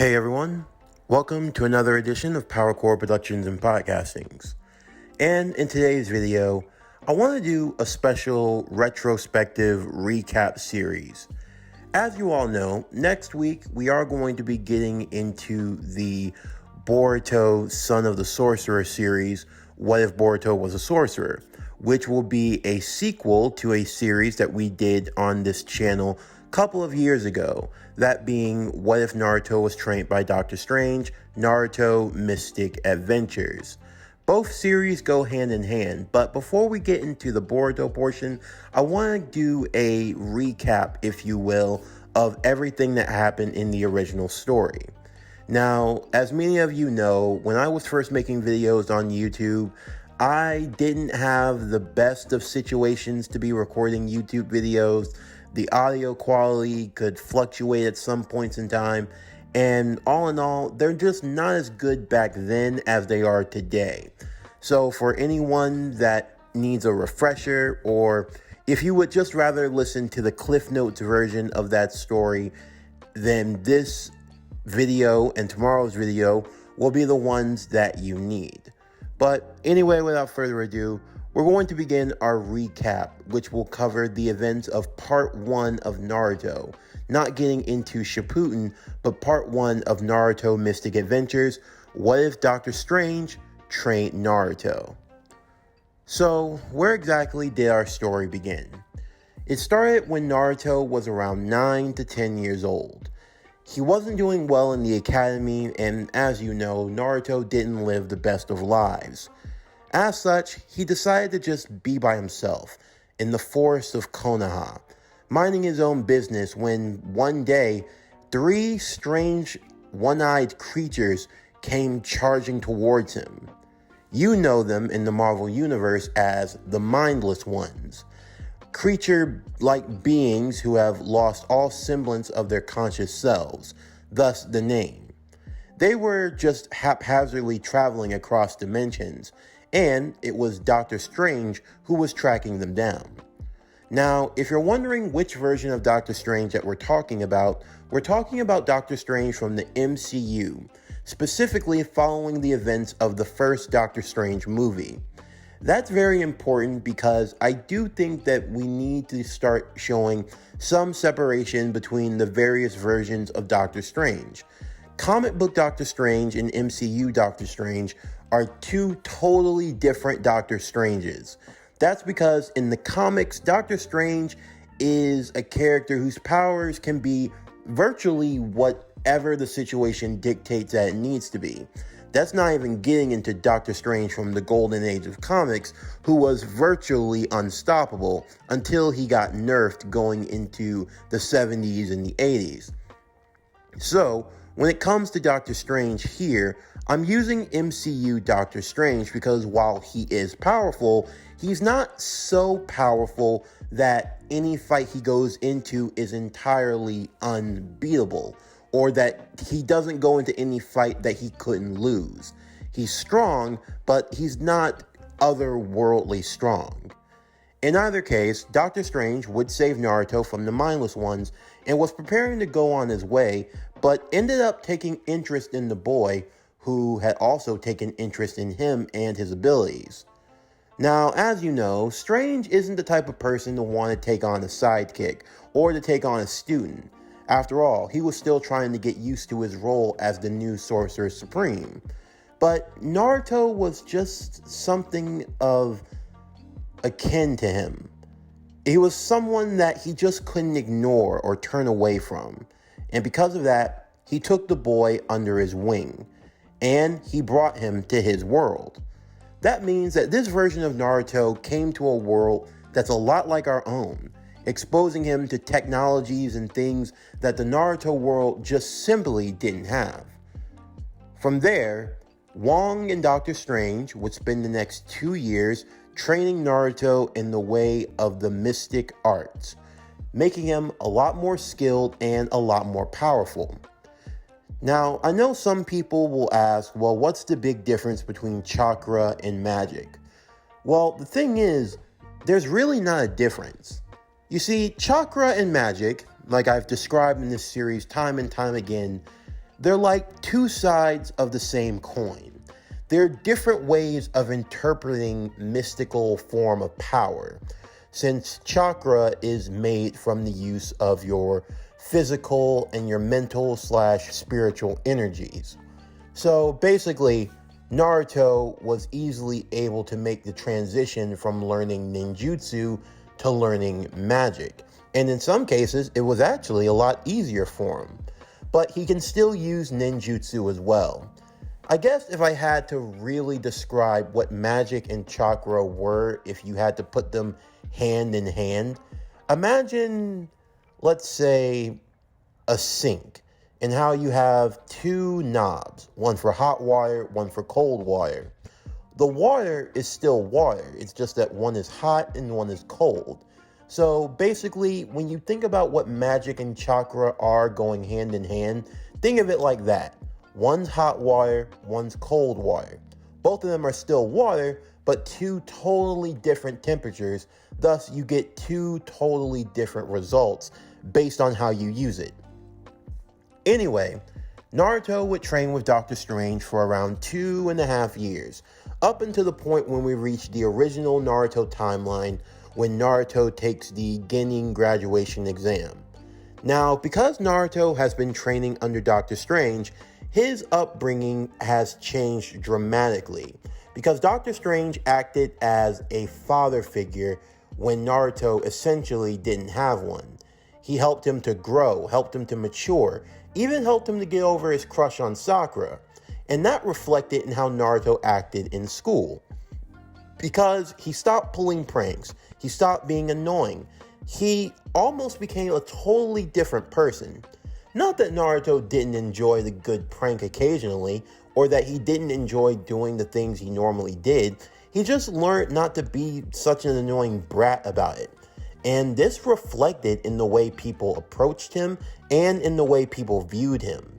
Hey everyone, welcome to another edition of PowerCore Productions and Podcastings. And in today's video, I want to do a special retrospective recap series. As you all know, next week we are going to be getting into the Boruto Son of the Sorcerer series, What If Boruto Was a Sorcerer, which will be a sequel to a series that we did on this channel a couple of years ago, that being What If Naruto Was Trained by Dr. Strange, Naruto Mystic Adventures. Both series go hand in hand, but before we get into the Boruto portion, I want to do a recap, if you will, of everything that happened in the original story. Now, as many of you know, when I was first making videos on YouTube, I didn't have the best of situations to be recording YouTube videos. The audio quality could fluctuate at some points in time, and all in all, they're just not as good back then as they are today. So for anyone that needs a refresher, or if you would just rather listen to the Cliff Notes version of that story, then this video and tomorrow's video will be the ones that you need. But anyway, without further ado, we're going to begin our recap, which will cover the events of Part 1 of Naruto. Not getting into Shippuden, but Part 1 of Naruto Mystic Adventures, What If Dr. Strange Trained Naruto? So, where exactly did our story begin? It started when Naruto was around 9 to 10 years old. He wasn't doing well in the academy, and as you know, Naruto didn't live the best of lives. As such, he decided to just be by himself in the forest of Konoha, minding his own business when one day, 3 strange one-eyed creatures came charging towards him. You know them in the Marvel Universe as the Mindless Ones, creature-like beings who have lost all semblance of their conscious selves, thus the name. They were just haphazardly traveling across dimensions, and it was Dr. Strange who was tracking them down. Now, if you're wondering which version of Dr. Strange that we're talking about Dr. Strange from the MCU, specifically following the events of the first Dr. Strange movie. That's very important because I do think that we need to start showing some separation between the various versions of Doctor Strange. Comic book Doctor Strange and MCU Doctor Strange are 2 totally different Doctor Stranges. That's because in the comics, Doctor Strange is a character whose powers can be virtually whatever the situation dictates that it needs to be. That's not even getting into Doctor Strange from the golden age of comics, who was virtually unstoppable until he got nerfed going into the 70s and the 80s. So, when it comes to Doctor Strange here, I'm using MCU Doctor Strange because while he is powerful, he's not so powerful that any fight he goes into is entirely unbeatable, or that he doesn't go into any fight that he couldn't lose. He's strong, but he's not otherworldly strong. In either case, Dr. Strange would save Naruto from the Mindless Ones and was preparing to go on his way, but ended up taking interest in the boy, who had also taken interest in him and his abilities. Now, as you know, Strange isn't the type of person to want to take on a sidekick or to take on a student. After all, he was still trying to get used to his role as the new Sorcerer Supreme. But Naruto was just something of akin to him. He was someone that he just couldn't ignore or turn away from. And because of that, he took the boy under his wing, and he brought him to his world. That means that this version of Naruto came to a world that's a lot like our own, exposing him to technologies and things that the Naruto world just simply didn't have. From there, Wong and Dr. Strange would spend the next 2 years training Naruto in the way of the mystic arts, making him a lot more skilled and a lot more powerful. Now, I know some people will ask, well, what's the big difference between chakra and magic? Well, the thing is, there's really not a difference. You see, chakra and magic, like I've described in this series time and time again, they're like two sides of the same coin. They're different ways of interpreting mystical form of power, since chakra is made from the use of your physical and your mental / spiritual energies. So basically, Naruto was easily able to make the transition from learning ninjutsu to learning magic. And in some cases, it was actually a lot easier for him. But he can still use ninjutsu as well. I guess if I had to really describe what magic and chakra were, if you had to put them hand in hand, imagine, let's say, a sink, and how you have two knobs, one for hot water, one for cold water. The water is still water, it's just that one is hot and one is cold. So basically, when you think about what magic and chakra are going hand in hand, think of it like that. One's hot water, one's cold water. Both of them are still water, but two totally different temperatures. Thus, you get two totally different results based on how you use it. Anyway, Naruto would train with Dr. Strange for around 2.5 years, up until the point when we reach the original Naruto timeline, when Naruto takes the Genin graduation exam. Now, because Naruto has been training under Dr. Strange, his upbringing has changed dramatically, because Dr. Strange acted as a father figure when Naruto essentially didn't have one. He helped him to grow, helped him to mature, even helped him to get over his crush on Sakura. And that reflected in how Naruto acted in school, because he stopped pulling pranks, he stopped being annoying, he almost became a totally different person. Not that Naruto didn't enjoy the good prank occasionally, or that he didn't enjoy doing the things he normally did. He just learned not to be such an annoying brat about it. And this reflected in the way people approached him and in the way people viewed him.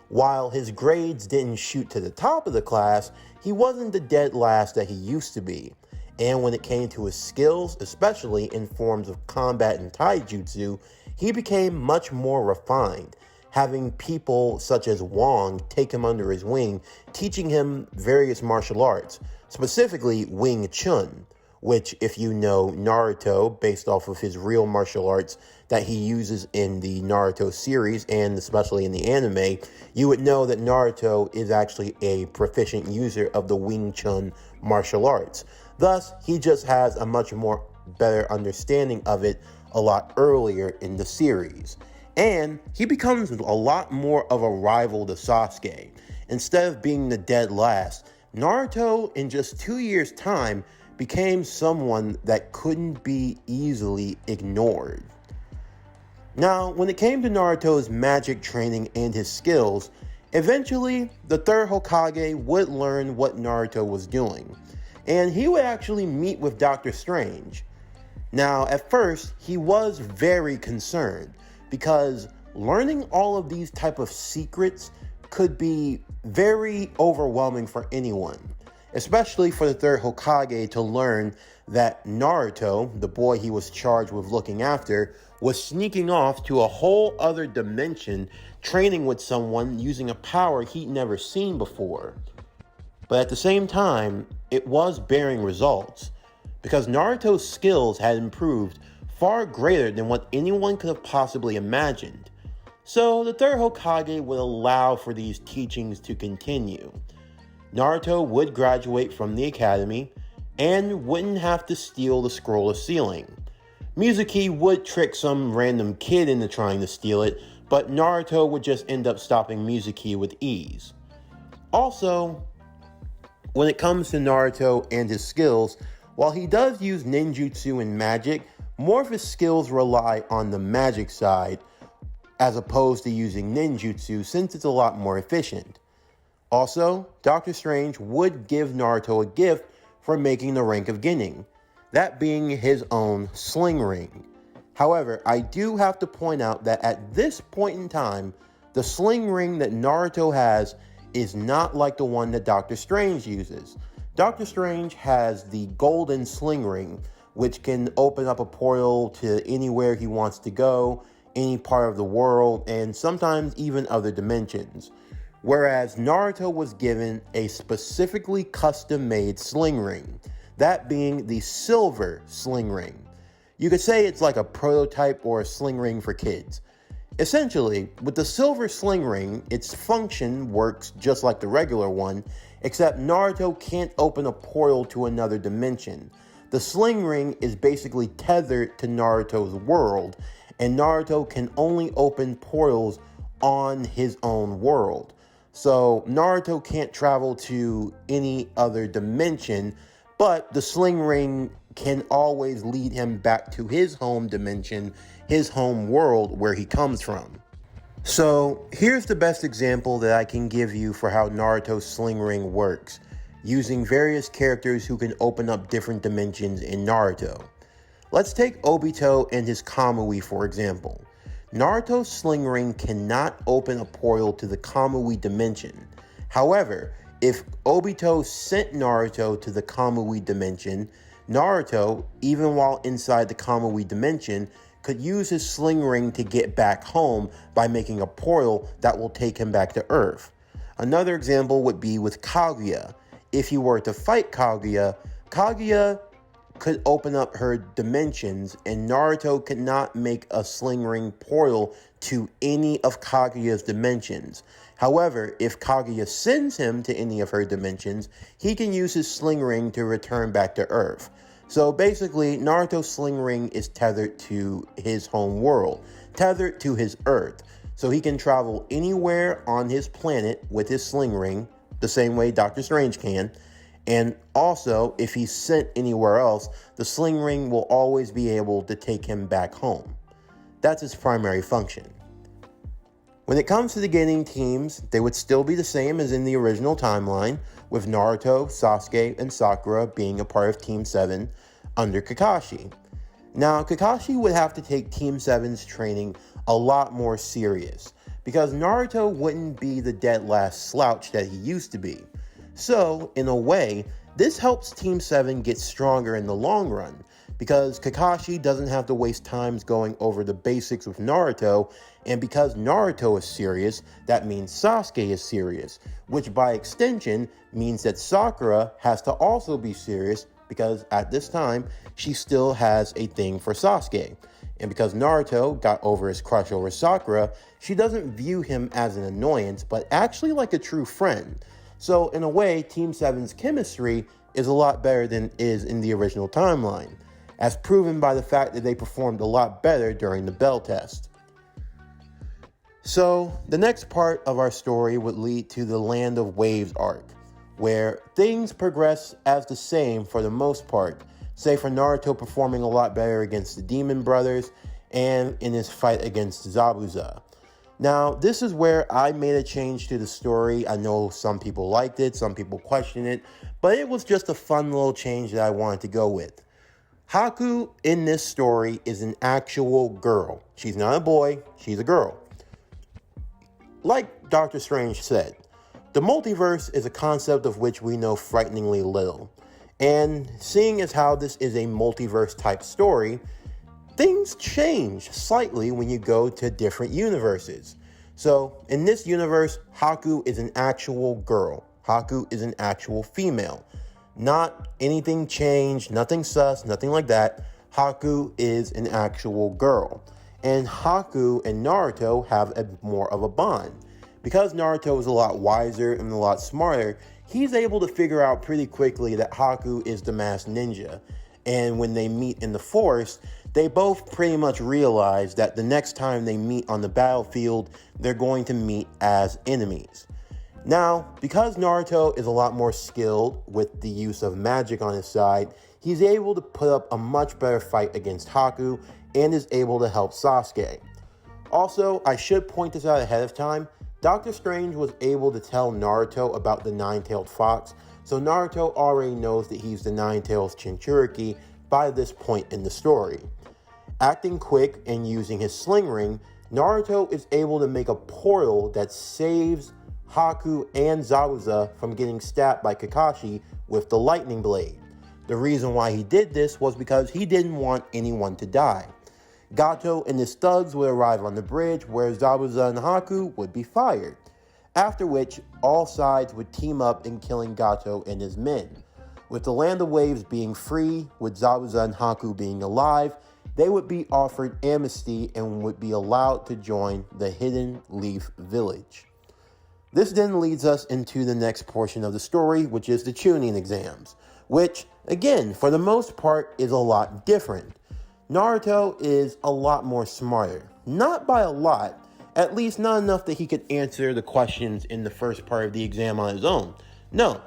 While his grades didn't shoot to the top of the class, he wasn't the dead last that he used to be. And when it came to his skills, especially in forms of combat and taijutsu, he became much more refined, having people such as Wong take him under his wing, teaching him various martial arts, specifically Wing Chun, which, if you know Naruto, based off of his real martial arts that he uses in the Naruto series and especially in the anime, you would know that Naruto is actually a proficient user of the Wing Chun martial arts. Thus, he just has a much more better understanding of it a lot earlier in the series. And he becomes a lot more of a rival to Sasuke. Instead of being the dead last, Naruto, in just 2 years' time, became someone that couldn't be easily ignored. Now, when it came to Naruto's magic training and his skills, eventually the third Hokage would learn what Naruto was doing, and he would actually meet with Dr. Strange. Now, at first, he was very concerned, because learning all of these type of secrets could be very overwhelming for anyone, especially for the third Hokage to learn that Naruto, the boy he was charged with looking after, was sneaking off to a whole other dimension, training with someone using a power he'd never seen before. But at the same time, it was bearing results, because Naruto's skills had improved far greater than what anyone could have possibly imagined. So the third Hokage would allow for these teachings to continue. Naruto would graduate from the academy and wouldn't have to steal the scroll of sealing. Mizuki would trick some random kid into trying to steal it, but Naruto would just end up stopping Mizuki with ease. Also, when it comes to Naruto and his skills, while he does use ninjutsu and magic, more of his skills rely on the magic side as opposed to using ninjutsu, since it's a lot more efficient. Also, Dr. Strange would give Naruto a gift for making the rank of Genin, that being his own sling ring. However, I do have to point out that at this point in time, the sling ring that Naruto has is not like the one that Dr. Strange uses. Dr. Strange has the golden sling ring, which can open up a portal to anywhere he wants to go, any part of the world, and sometimes even other dimensions. whereas Naruto was given a specifically custom-made sling ring, that being the silver sling ring. You could say it's like a prototype or a sling ring for kids. Essentially, with the silver sling ring, its function works just like the regular one, except Naruto can't open a portal to another dimension. The sling ring is basically tethered to Naruto's world, and Naruto can only open portals on his own world. So Naruto can't travel to any other dimension, but the sling ring can always lead him back to his home dimension, his home world where he comes from. So here's the best example that I can give you for how Naruto's sling ring works, using various characters who can open up different dimensions in Naruto. Let's take Obito and his Kamui for example. Naruto's sling ring cannot open a portal to the Kamui dimension. However, if Obito sent Naruto to the Kamui dimension, Naruto, even while inside the Kamui dimension, could use his sling ring to get back home by making a portal that will take him back to Earth. Another example would be with Kaguya. If you were to fight Kaguya, Kaguya could open up her dimensions, and Naruto could not make a sling ring portal to any of Kaguya's dimensions. However, if Kaguya sends him to any of her dimensions, he can use his sling ring to return back to Earth. So basically, Naruto's sling ring is tethered to his home world, tethered to his Earth. So he can travel anywhere on his planet with his sling ring, the same way Doctor Strange can. And also, if he's sent anywhere else, the sling ring will always be able to take him back home. That's its primary function. When it comes to the getting teams, they would still be the same as in the original timeline, with Naruto, Sasuke, and Sakura being a part of Team 7 under Kakashi. Now, Kakashi would have to take Team 7's training a lot more serious, because Naruto wouldn't be the dead last slouch that he used to be. So, in a way, this helps Team 7 get stronger in the long run, because Kakashi doesn't have to waste time going over the basics with Naruto, and because Naruto is serious, that means Sasuke is serious, which by extension means that Sakura has to also be serious, because at this time, she still has a thing for Sasuke. And because Naruto got over his crush over Sakura, she doesn't view him as an annoyance, but actually like a true friend. So in a way, Team 7's chemistry is a lot better than it is in the original timeline, as proven by the fact that they performed a lot better during the Bell test. So the next part of our story would lead to the Land of Waves arc, where things progress as the same for the most part, save for Naruto performing a lot better against the Demon Brothers and in his fight against Zabuza. Now, this is where I made a change to the story. I know some people liked it, some people questioned it, but it was just a fun little change that I wanted to go with. Haku in this story is an actual girl. She's not a boy, she's a girl. Like Doctor Strange said, the multiverse is a concept of which we know frighteningly little. And seeing as how this is a multiverse type story, things change slightly when you go to different universes. So in this universe, Haku is an actual girl. Haku is an actual female. Not anything changed, nothing sus, nothing like that. Haku is an actual girl. And Haku and Naruto have more of a bond. Because Naruto is a lot wiser and a lot smarter, he's able to figure out pretty quickly that Haku is the masked ninja. And when they meet in the forest, they both pretty much realize that the next time they meet on the battlefield, they're going to meet as enemies. Now, because Naruto is a lot more skilled with the use of magic on his side, he's able to put up a much better fight against Haku and is able to help Sasuke. Also, I should point this out ahead of time, Doctor Strange was able to tell Naruto about the nine-tailed fox, so Naruto already knows that he's the nine-tailed Jinchuriki by this point in the story. Acting quick and using his sling ring, Naruto is able to make a portal that saves Haku and Zabuza from getting stabbed by Kakashi with the lightning blade. The reason why he did this was because he didn't want anyone to die. Gato and his thugs would arrive on the bridge where Zabuza and Haku would be fired. after which all sides would team up in killing Gato and his men. With the Land of Waves being free, with Zabuza and Haku being alive, they would be offered amnesty and would be allowed to join the Hidden Leaf Village. This then leads us into the next portion of the story, which is the Chunin exams, which, again, for the most part, is a lot different. Naruto is a lot more smarter. Not by a lot, at least not enough that he could answer the questions in the first part of the exam on his own. No,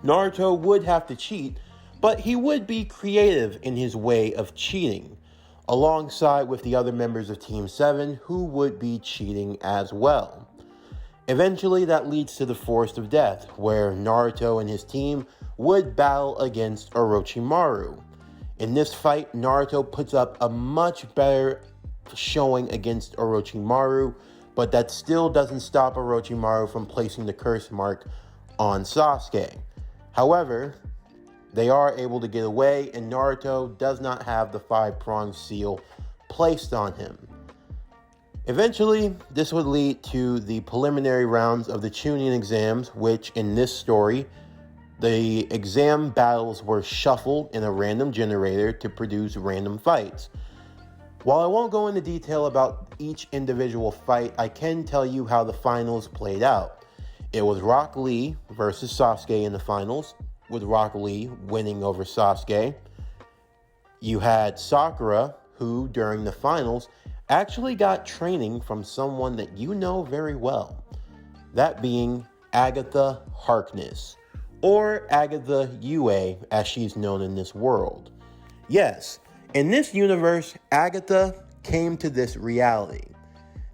Naruto would have to cheat, but he would be creative in his way of cheating, alongside with the other members of Team 7 who would be cheating as well. Eventually, that leads to the Forest of Death, where Naruto and his team would battle against Orochimaru. In this fight, Naruto puts up a much better showing against Orochimaru, but that still doesn't stop Orochimaru from placing the curse mark on Sasuke. However, they are able to get away, and Naruto does not have the 5-pronged seal placed on him. Eventually, this would lead to the preliminary rounds of the Chunin exams, which in this story, the exam battles were shuffled in a random generator to produce random fights. While I won't go into detail about each individual fight, I can tell you how the finals played out. It was Rock Lee versus Sasuke in the finals, with Rock Lee winning over Sasuke. You had Sakura, who during the finals actually got training from someone that you know very well. That being Agatha Harkness, or Agatha Yue as she's known in this world. Yes, in this universe, Agatha came to this reality.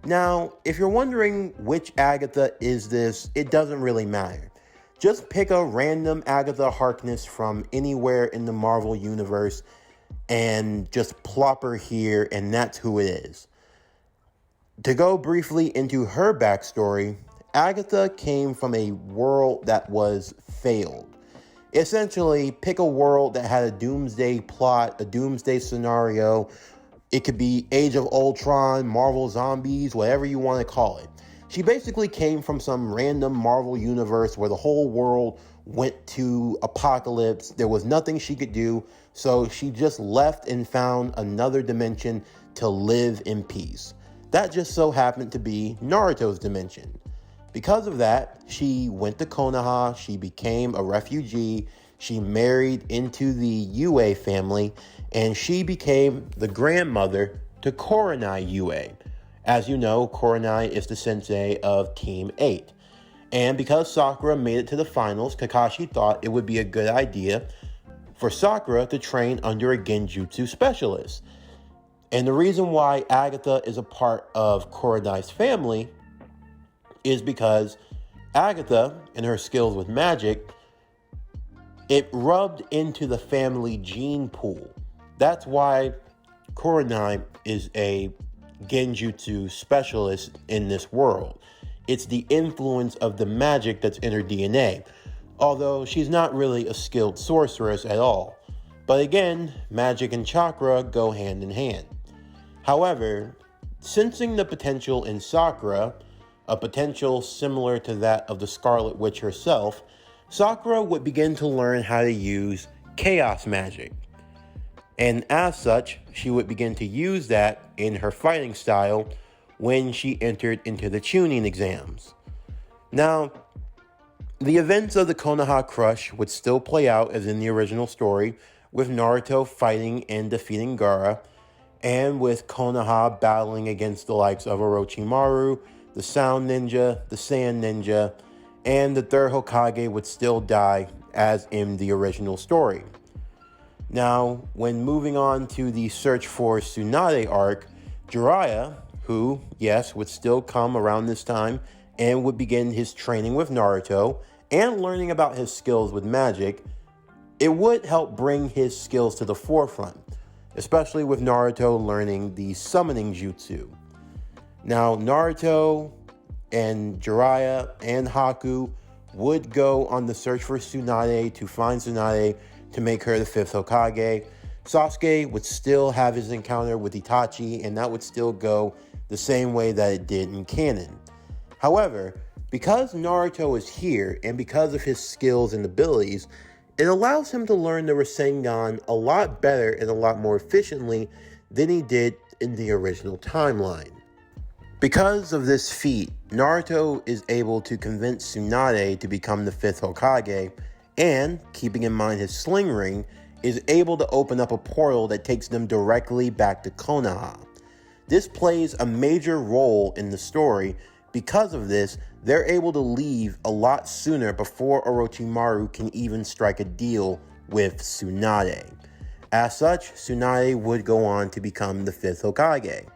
Now, if you're wondering which Agatha is this, it doesn't really matter. Just pick a random Agatha Harkness from anywhere in the Marvel universe and just plop her here, and that's who it is. To go briefly into her backstory, Agatha came from a world that was failed. Essentially, pick a world that had a doomsday plot, a doomsday scenario. It could be Age of Ultron, Marvel Zombies, whatever you want to call it. She basically came from some random Marvel universe where the whole world went to apocalypse. There was nothing she could do, so she just left and found another dimension to live in peace. That just so happened to be Naruto's dimension. Because of that, she went to Konoha, she became a refugee, she married into the Yue family, and she became the grandmother to Kurenai Yue. As you know, Kurenai is the sensei of Team 8. And because Sakura made it to the finals, Kakashi thought it would be a good idea for Sakura to train under a genjutsu specialist. And the reason why Agatha is a part of Kurenai's family is because Agatha and her skills with magic, it rubbed into the family gene pool. That's why Kurenai is a genjutsu specialist in this world. It's the influence of the magic that's in her DNA, although she's not really a skilled sorceress at all. But again, magic and chakra go hand in hand. However, sensing the potential in Sakura, a potential similar to that of the Scarlet Witch herself, Sakura would begin to learn how to use chaos magic. And as such, she would begin to use that in her fighting style when she entered into the Chunin exams. Now, the events of the Konoha Crush would still play out as in the original story, with Naruto fighting and defeating Gaara, and with Konoha battling against the likes of Orochimaru, the Sound Ninja, the Sand Ninja, and the third Hokage would still die as in the original story. Now, when moving on to the Search for Tsunade arc, Jiraiya, who, yes, would still come around this time and would begin his training with Naruto and learning about his skills with magic, it would help bring his skills to the forefront, especially with Naruto learning the summoning jutsu. Now, Naruto and Jiraiya and Haku would go on the search for Tsunade to find Tsunade to make her the 5th Hokage. Sasuke would still have his encounter with Itachi, and that would still go the same way that it did in canon. However, Because Naruto is here, and because of his skills and abilities, it allows him to learn the Rasengan a lot better and a lot more efficiently than he did in the original timeline. Because of this feat, Naruto is able to convince Tsunade to become the 5th Hokage, and, keeping in mind his sling ring, is able to open up a portal that takes them directly back to Konoha. This plays a major role in the story. Because of this, they're able to leave a lot sooner before Orochimaru can even strike a deal with Tsunade. As such, Tsunade would go on to become the 5th Hokage.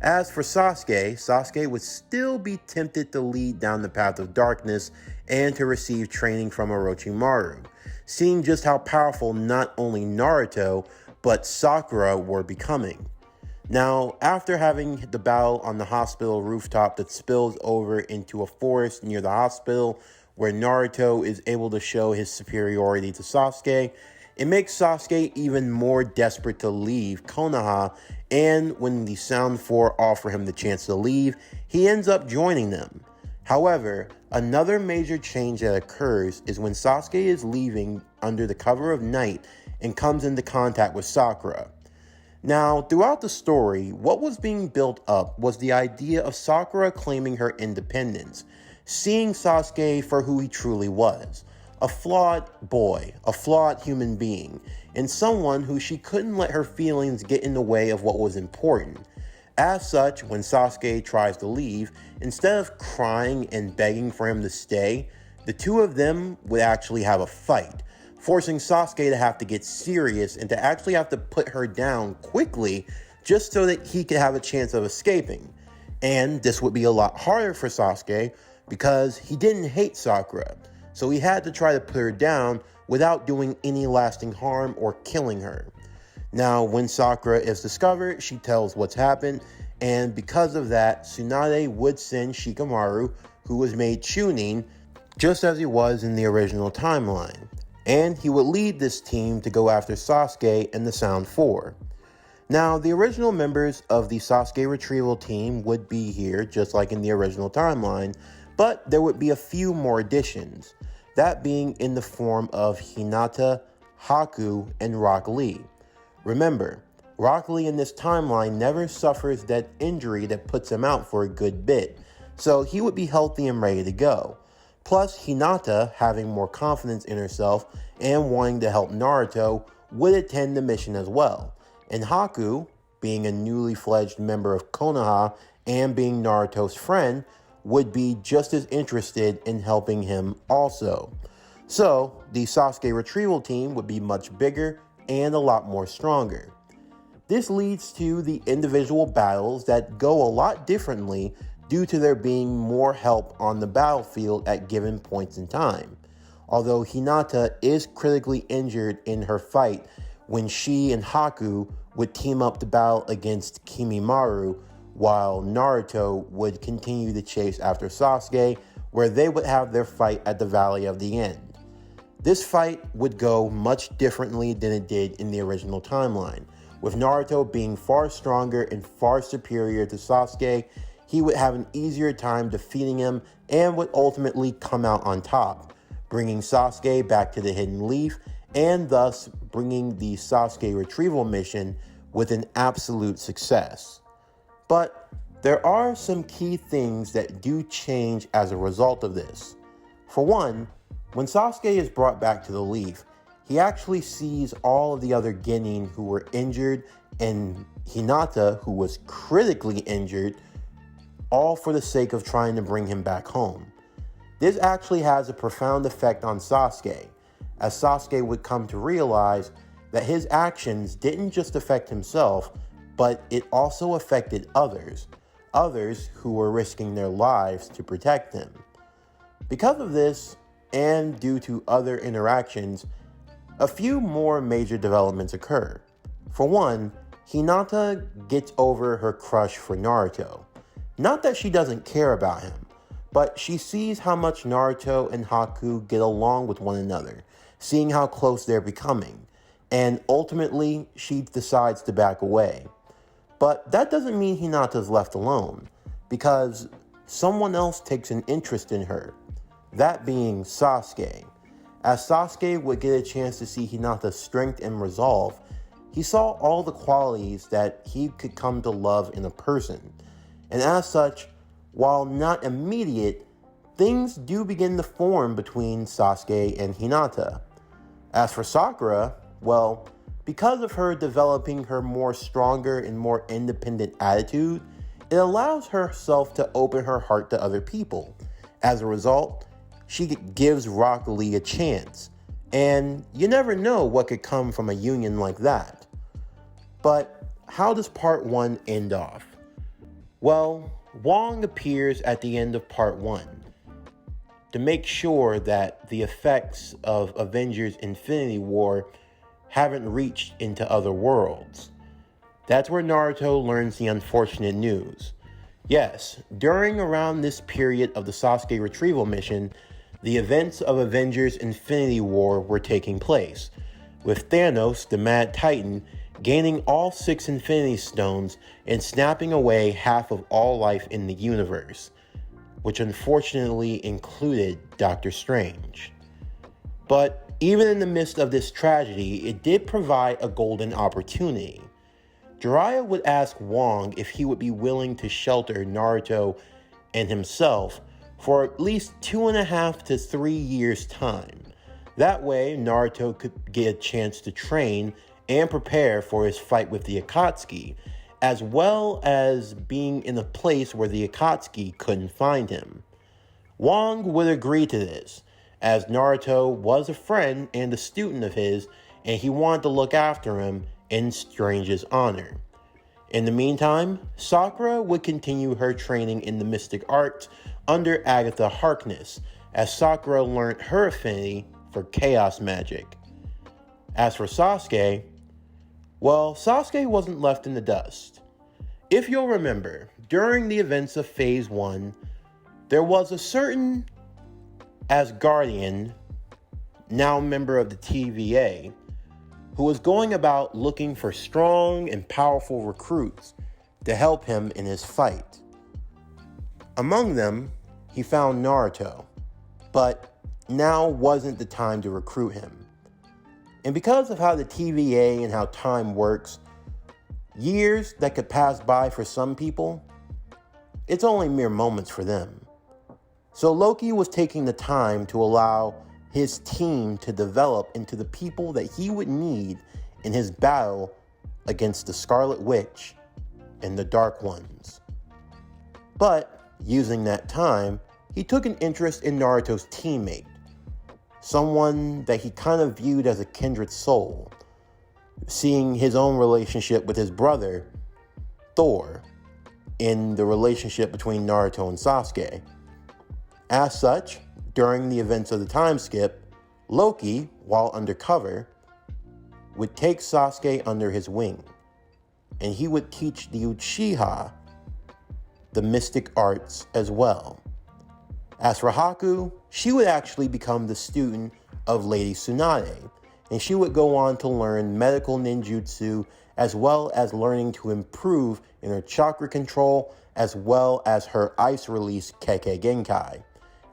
As for Sasuke, Sasuke would still be tempted to lead down the path of darkness and to receive training from Orochimaru, seeing just how powerful not only Naruto, but Sakura were becoming. Now, after having the battle on the hospital rooftop that spills over into a forest near the hospital, where Naruto is able to show his superiority to Sasuke, it makes Sasuke even more desperate to leave Konoha, and when the Sound Four offer him the chance to leave, he ends up joining them. However, another major change that occurs is when Sasuke is leaving under the cover of night and comes into contact with Sakura. Now, throughout the story, what was being built up was the idea of Sakura claiming her independence, seeing Sasuke for who he truly was, a flawed boy, a flawed human being, and someone who she couldn't let her feelings get in the way of what was important. As such, when Sasuke tries to leave, instead of crying and begging for him to stay, the two of them would actually have a fight, forcing Sasuke to have to get serious and to actually have to put her down quickly just so that he could have a chance of escaping. And this would be a lot harder for Sasuke because he didn't hate Sakura, so he had to try to put her down without doing any lasting harm or killing her. Now, when Sakura is discovered, she tells what's happened, and because of that, Tsunade would send Shikamaru, who was made Chunin, just as he was in the original timeline. And he would lead this team to go after Sasuke and the Sound Four. Now, the original members of the Sasuke retrieval team would be here, just like in the original timeline, but there would be a few more additions, that being in the form of Hinata, Haku, and Rock Lee. Remember, Rock Lee in this timeline never suffers that injury that puts him out for a good bit, so he would be healthy and ready to go. Plus, Hinata, having more confidence in herself and wanting to help Naruto, would attend the mission as well. And Haku, being a newly fledged member of Konoha and being Naruto's friend, would be just as interested in helping him also. So, the Sasuke retrieval team would be much bigger and a lot more stronger. This leads to the individual battles that go a lot differently due to there being more help on the battlefield at given points in time. Although Hinata is critically injured in her fight when she and Haku would team up to battle against Kimimaro, while Naruto would continue to chase after Sasuke, where they would have their fight at the Valley of the End. This fight would go much differently than it did in the original timeline, with Naruto being far stronger and far superior to Sasuke. He would have an easier time defeating him and would ultimately come out on top, bringing Sasuke back to the Hidden Leaf and thus bringing the Sasuke retrieval mission with an absolute success. But there are some key things that do change as a result of this. For one, when Sasuke is brought back to the Leaf, he actually sees all of the other genin who were injured and Hinata, who was critically injured, all for the sake of trying to bring him back home. This actually has a profound effect on Sasuke, as Sasuke would come to realize that his actions didn't just affect himself, but it also affected others who were risking their lives to protect him. Because of this, and due to other interactions, a few more major developments occur. For one, Hinata gets over her crush for Naruto. Not that she doesn't care about him, but she sees how much Naruto and Haku get along with one another, seeing how close they're becoming, and ultimately she decides to back away. But that doesn't mean Hinata's left alone, because someone else takes an interest in her, that being Sasuke. As Sasuke would get a chance to see Hinata's strength and resolve, he saw all the qualities that he could come to love in a person. And as such, while not immediate, things do begin to form between Sasuke and Hinata. As for Sakura, well, because of her developing her more stronger and more independent attitude, it allows herself to open her heart to other people. As a result, she gives Rock Lee a chance, and you never know what could come from a union like that. But how does part 1 end off? Well, Wong appears at the end of part 1 to make sure that the effects of Avengers Infinity War haven't reached into other worlds. That's where Naruto learns the unfortunate news. Yes, during around this period of the Sasuke retrieval mission, the events of Avengers Infinity War were taking place, with Thanos, the Mad Titan, gaining all 6 Infinity Stones and snapping away half of all life in the universe, which unfortunately included Doctor Strange. But even in the midst of this tragedy, it did provide a golden opportunity. Jiraiya would ask Wong if he would be willing to shelter Naruto and himself for at least 2.5 to 3 years' time. That way, Naruto could get a chance to train and prepare for his fight with the Akatsuki, as well as being in a place where the Akatsuki couldn't find him. Wong would agree to this, as Naruto was a friend and a student of his, and he wanted to look after him in Strange's honor. In the meantime, Sakura would continue her training in the mystic arts under Agatha Harkness, as Sakura learned her affinity for chaos magic. As for Sasuke, well, Sasuke wasn't left in the dust. If you'll remember, during the events of Phase 1, there was a certain Asgardian, now member of the TVA, who was going about looking for strong and powerful recruits to help him in his fight. Among them, he found Naruto, but now wasn't the time to recruit him. And because of how the TVA and how time works, years that could pass by for some people, it's only mere moments for them. So Loki was taking the time to allow his team to develop into the people that he would need in his battle against the Scarlet Witch and the Dark Ones. But using that time, he took an interest in Naruto's teammate, someone that he kind of viewed as a kindred soul, seeing his own relationship with his brother, Thor, in the relationship between Naruto and Sasuke. As such, during the events of the time skip, Loki, while undercover, would take Sasuke under his wing, and he would teach the Uchiha the mystic arts as well. As for Haku, she would actually become the student of Lady Tsunade, and she would go on to learn medical ninjutsu as well as learning to improve in her chakra control as well as her ice release Kekkei Genkai.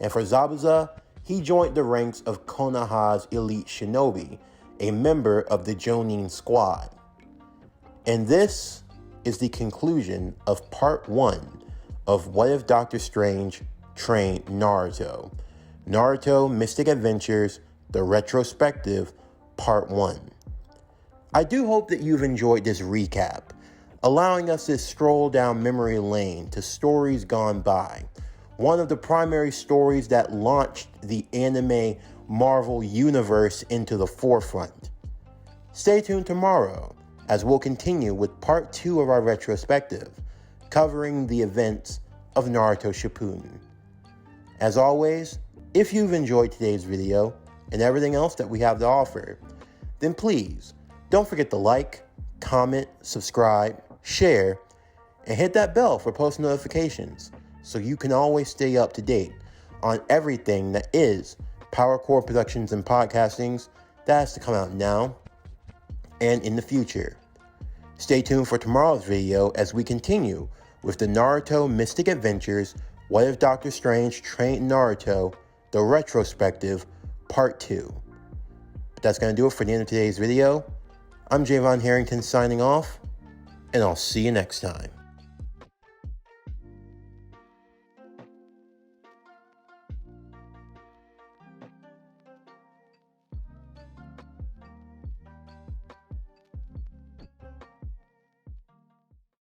And for Zabuza, he joined the ranks of Konoha's elite shinobi, a member of the Jonin squad. And this is the conclusion of part 1 of What If Doctor Strange Trained Naruto? Naruto Mystic Adventures, the Retrospective, Part 1. I do hope that you've enjoyed this recap, allowing us to stroll down memory lane to stories gone by, one of the primary stories that launched the anime Marvel universe into the forefront. Stay tuned tomorrow as we'll continue with part 2 of our retrospective, covering the events of Naruto Shippuden. As always, if you've enjoyed today's video and everything else that we have to offer, then please don't forget to like, comment, subscribe, share, and hit that bell for post notifications so you can always stay up to date on everything that is PowerCore Productions and Podcastings that has to come out now and in the future. Stay tuned for tomorrow's video as we continue with the Naruto Mystic Adventures What If Doctor Strange Trained Naruto, the Retrospective, Part 2. But that's going to do it for the end of today's video. I'm Javon Harrington signing off, and I'll see you next time.